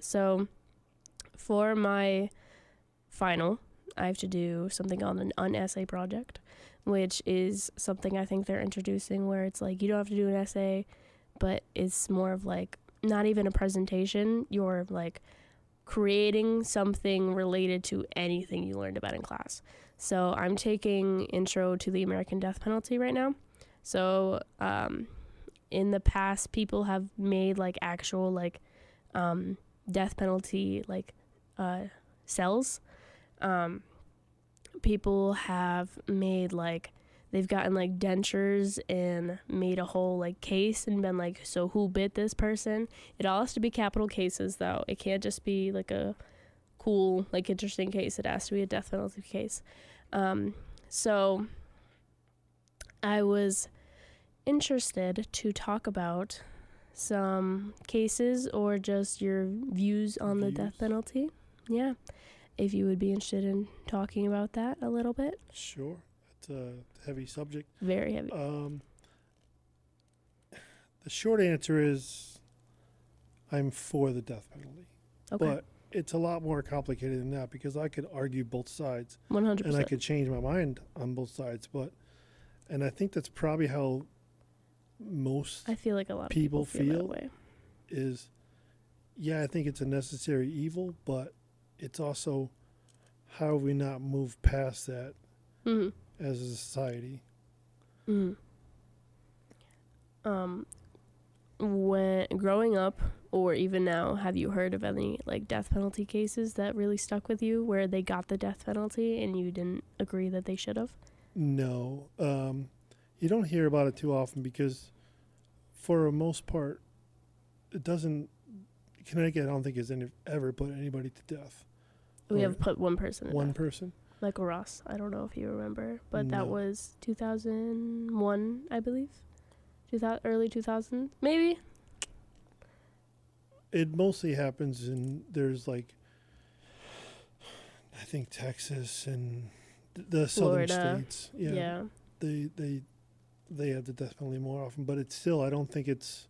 So for my final, I have to do something on an essay project, which is something I think they're introducing where it's like you don't have to do an essay, but it's more of like not even a presentation. You're like creating something related to anything you learned about in class. So I'm taking Intro to the American Death Penalty right now. So in the past, people have made like actual like death penalty like cells. People have made like they've gotten like dentures and made a whole like case and been like, so who bit this person? It all has to be capital cases though. It can't just be like a cool like interesting case. It has to be a death penalty case. So I was interested to talk about some cases or just your views on the death penalty. Yeah. If you would be interested in talking about that a little bit. Sure. It's a heavy subject. Very heavy. The short answer is I'm for the death penalty. Okay. But it's a lot more complicated than that because I could argue both sides. 100%. And I could change my mind on both sides. And I think that's probably how most I feel like a lot of people feel that way. Is, yeah, I think it's a necessary evil, but it's also how we not move past that as a society. When growing up or even now, have you heard of any like death penalty cases that really stuck with you where they got the death penalty and you didn't agree that they should have? No. You don't hear about it too often because for the most part, it doesn't, Connecticut I don't think has ever put anybody to death. We have put one person to One death. person? Michael Ross. I don't know if you remember, but No. that was 2001, I believe. Early 2000s, maybe? It mostly happens there's like, I think Texas and the southern Florida. states. Yeah. They have the death penalty more often, but it's still, I don't think it's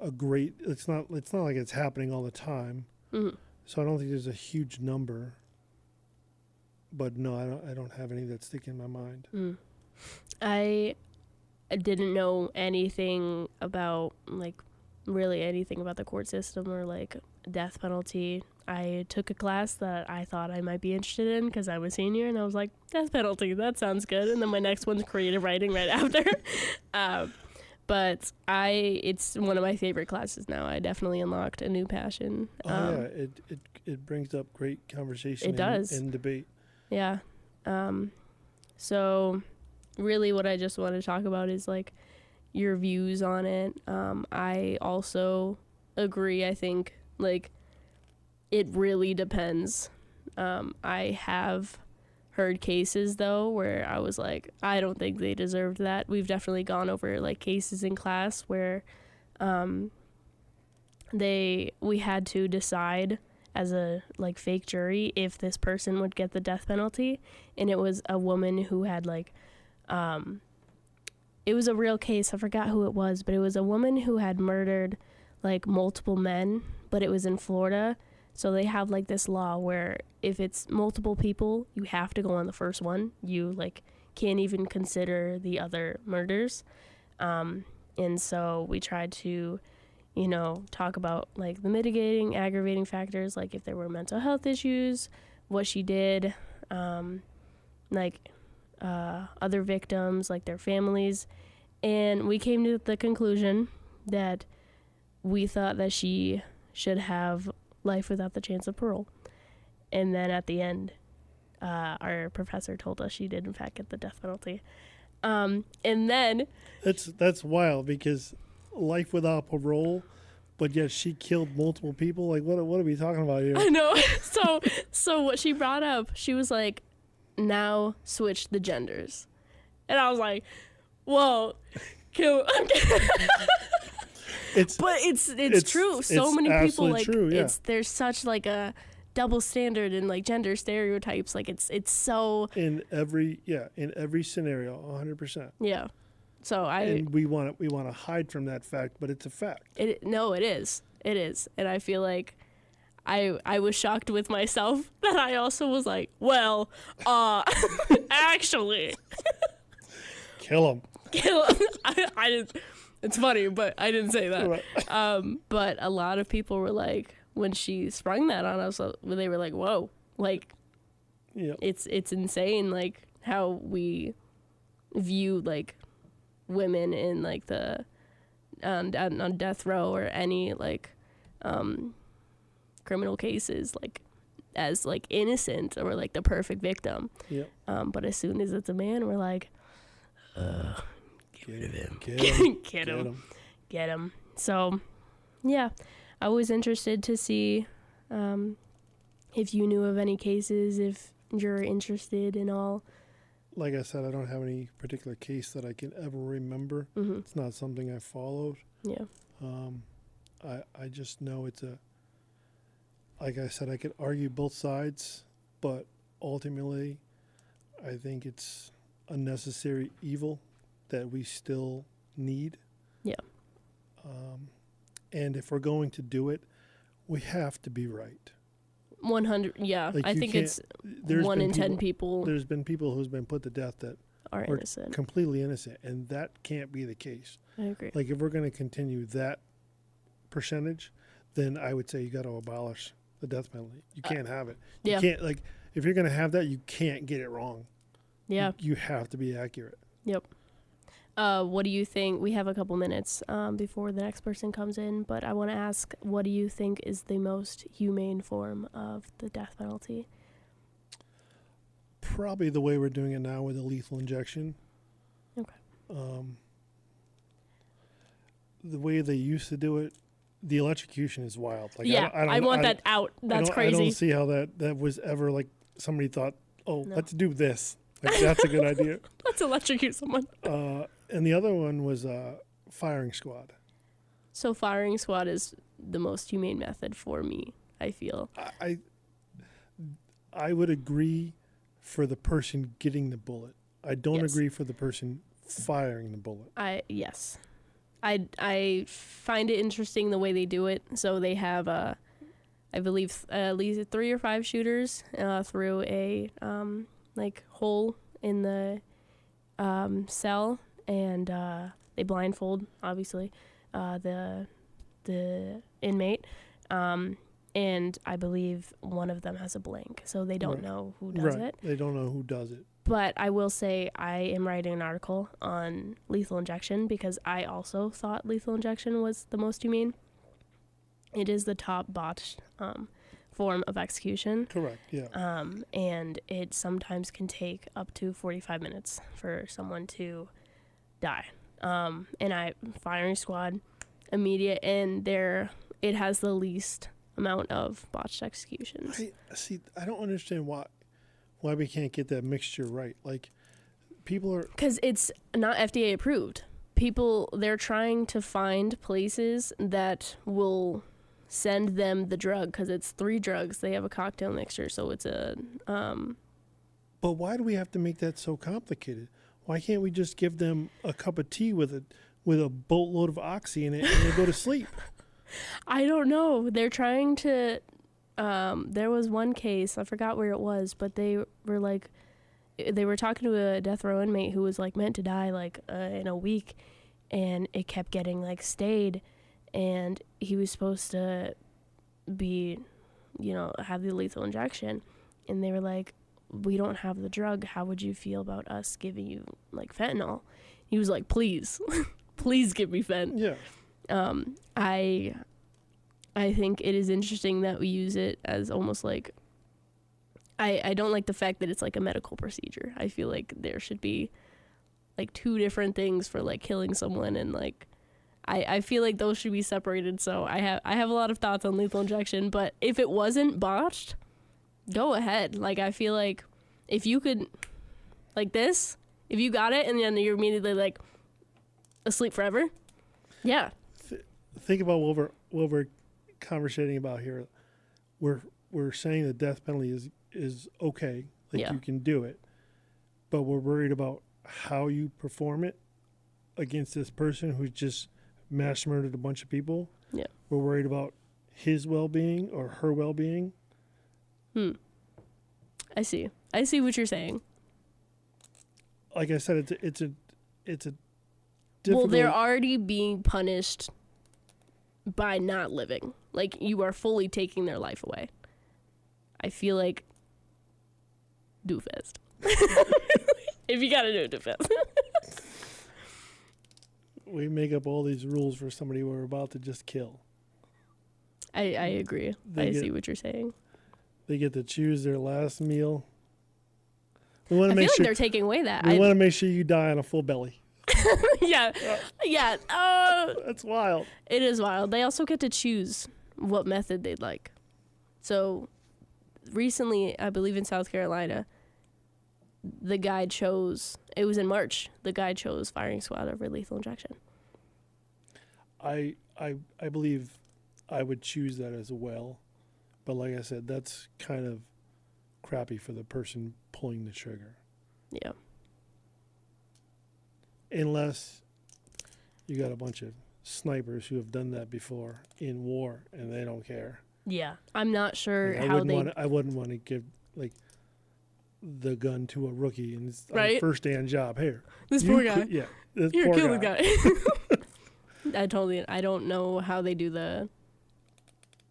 it's not like it's happening all the time. Mm-hmm. So I don't think there's a huge number. But no, I don't have any that stick in my mind. I didn't know anything about like really anything about the court system or like death penalty. I took a class that I thought I might be interested in because I'm a senior, and I was like, death penalty, that sounds good. And then my next one's creative writing right after. But it's one of my favorite classes now. I definitely unlocked a new passion. Yeah, it brings up great conversation. It does. And debate. Yeah. So really what I just want to talk about is like your views on it. I also agree. I think like it really depends. I have heard cases though where I was like, I don't think they deserved that. We've definitely gone over like cases in class where we had to decide as a like fake jury if this person would get the death penalty, and it was a woman who had like it was a real case. I forgot who it was, but it was a woman who had murdered like multiple men, but it was in Florida. So they have like this law where if it's multiple people, you have to go on the first one. You like can't even consider the other murders. And so we tried to, talk about like the mitigating, aggravating factors, like if there were mental health issues, what she did, other victims, like their families. And we came to the conclusion that we thought that she should have life without the chance of parole. And then at the end, our professor told us she did in fact get the death penalty. And then that's wild because life without parole, but yet she killed multiple people. Like what are we talking about here? I know. So what she brought up, she was like, now switch the genders. And I was like, whoa, it's true. So many people like true, yeah. There's such like a double standard in like gender stereotypes. Like it's so in every scenario, 100%. Yeah. So and we want to hide from that fact, but it's a fact. It is, and I feel like I was shocked with myself that I also was like, well, actually, Kill him. I didn't. It's funny, but I didn't say that. Right. But a lot of people were like, when she sprung that on us, they were like, whoa, like, Yep. it's insane, like how we view like women in like the on death row or any like criminal cases like as like innocent or like the perfect victim. Yep. But as soon as it's a man, we're like, get rid of him. Get him. So, yeah, I was interested to see if you knew of any cases, if you're interested in all. Like I said, I don't have any particular case that I can ever remember. Mm-hmm. It's not something I followed. Yeah. I just know it's like I said, I could argue both sides, but ultimately, I think it's a necessary evil that we still need. Yeah. And if we're going to do it, we have to be right. 100. Yeah, Like, I think it's 1 in 10 people There's been people who's been put to death that are were innocent. completely innocent, and that can't be the case. I agree. Like, if we're going to continue that percentage, then I would say you got to abolish the death penalty. You can't have it. You Yeah. can't, like, if you're going to have that, you can't get it wrong. Yeah. You have to be accurate. Yep. What do you think? We have a couple minutes before the next person comes in, but I want to ask, what do you think is the most humane form of the death penalty? Probably the way we're doing it now with a lethal injection. Okay. The way they used to do it, the electrocution is wild. Like, Yeah, I want that out. That's crazy. I don't see how that was ever, like, somebody thought, oh, No. let's do this. Like, that's a good idea. Let's electrocute someone. And the other one was firing squad. So firing squad is the most humane method for me, I feel. I would agree for the person getting the bullet. I don't Yes. agree for the person firing the bullet. Yes. I find it interesting the way they do it. So they have, I believe, at least 3 or 5 shooters through a like hole in the cell, and they blindfold, obviously, the inmate. And I believe one of them has a blank, so they don't Right. know who does it. They don't know who does it. But I will say I am writing an article on lethal injection because I also thought lethal injection was the most humane. It is the top botched form of execution. Correct, yeah. And it sometimes can take up to 45 minutes for someone to die. And firing squad, immediate, and it has the least amount of botched executions. I don't understand why we can't get that mixture right. Like, people are... Because it's not FDA approved. They're trying to find places that will send them the drug, because it's 3 drugs. They have a cocktail mixture, so it's a... But why do we have to make that so complicated? Why can't we just give them a cup of tea with a boatload of Oxy in it and they go to sleep? I don't know. They're trying to... there was one case, I forgot where it was, but they were talking to a death row inmate who was like meant to die like in a week, and it kept getting like stayed, and he was supposed to be, have the lethal injection, and they were like, we don't have the drug. How would you feel about us giving you like fentanyl? He was like, please, please give me fent. Yeah. I think it is interesting that we use it as almost like, I don't like the fact that it's like a medical procedure. I feel like there should be like 2 different things for like killing someone, and like I feel like those should be separated. So I have a lot of thoughts on lethal injection, but if it wasn't botched, go ahead. Like, I feel like if you could, like this, if you got it and then you're immediately like asleep forever, yeah. Think about what we're conversating about here. We're saying the death penalty is okay, like, Yeah. you can do it, but we're worried about how you perform it against this person who's just mass murdered a bunch of people. Yeah. We're worried about his well-being or her well-being. I see what you're saying. Like I said, it's a difficult. Well, they're already being punished by not living. Like, you are fully taking their life away. I feel like do fast. If you gotta do it, do fast. We make up all these rules for somebody we're about to just kill. I agree. I see what you're saying. They get to choose their last meal. We want to I make feel sure like they're taking away that. we want to make sure you die on a full belly. Yeah. That's wild. It is wild. They also get to choose what method they'd like. So recently, I believe in South Carolina, the guy chose, it was in March, the guy chose firing squad over lethal injection. I believe I would choose that as well. But like I said, that's kind of crappy for the person pulling the trigger. Yeah. Unless you got a bunch of snipers who have done that before in war and they don't care. Yeah. I'm not sure Like, how I wouldn't want to give like the gun to a rookie and it's on Right? the first day on job. Here. This poor guy. Yeah. This Here, poor kill guy. the guy. I don't know how they do the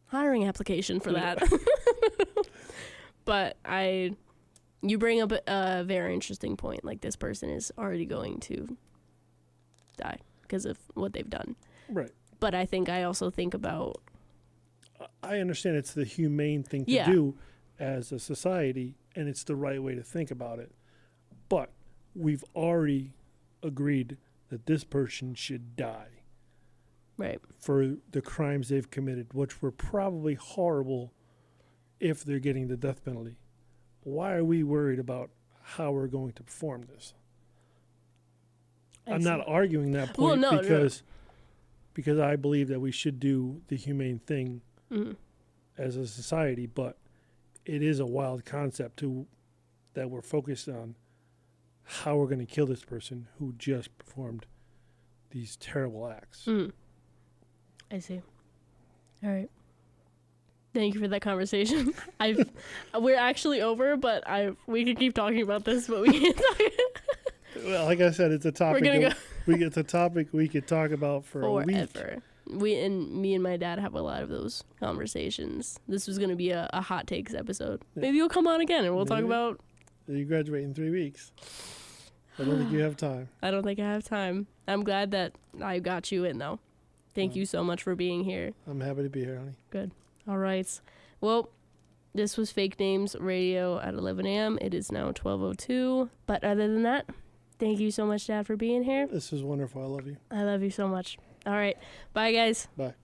hiring application for that. But you bring up a very interesting point. Like, this person is already going to die because of what they've done. Right. But I also think about... I understand it's the humane thing to Yeah. do as a society, and it's the right way to think about it. But we've already agreed that this person should die Right. for the crimes they've committed, which were probably horrible if they're getting the death penalty. Why are we worried about how we're going to perform this? I'm not arguing that point because I believe that we should do the humane thing as a society, but it is a wild concept that we're focused on how we're going to kill this person who just performed these terrible acts. I see. All right. Thank you for that conversation. We're actually over, but we could keep talking about this, but we can't talk. Well, like I said, it's a topic. We're gonna It's a topic we could talk about for a week. Forever. Me and my dad have a lot of those conversations. This was gonna be a hot takes episode. Yeah. Maybe you'll come on again and we'll talk Maybe. about. You graduate in 3 weeks. I don't think you have time. I don't think I have time. I'm glad that I got you in though. Thank you so much for being here. I'm happy to be here, honey. Good. All right. Well, this was Fake Names Radio at 11 a.m. It is now 12:02. But other than that, thank you so much, Dad, for being here. This is wonderful. I love you. I love you so much. All right. Bye, guys. Bye.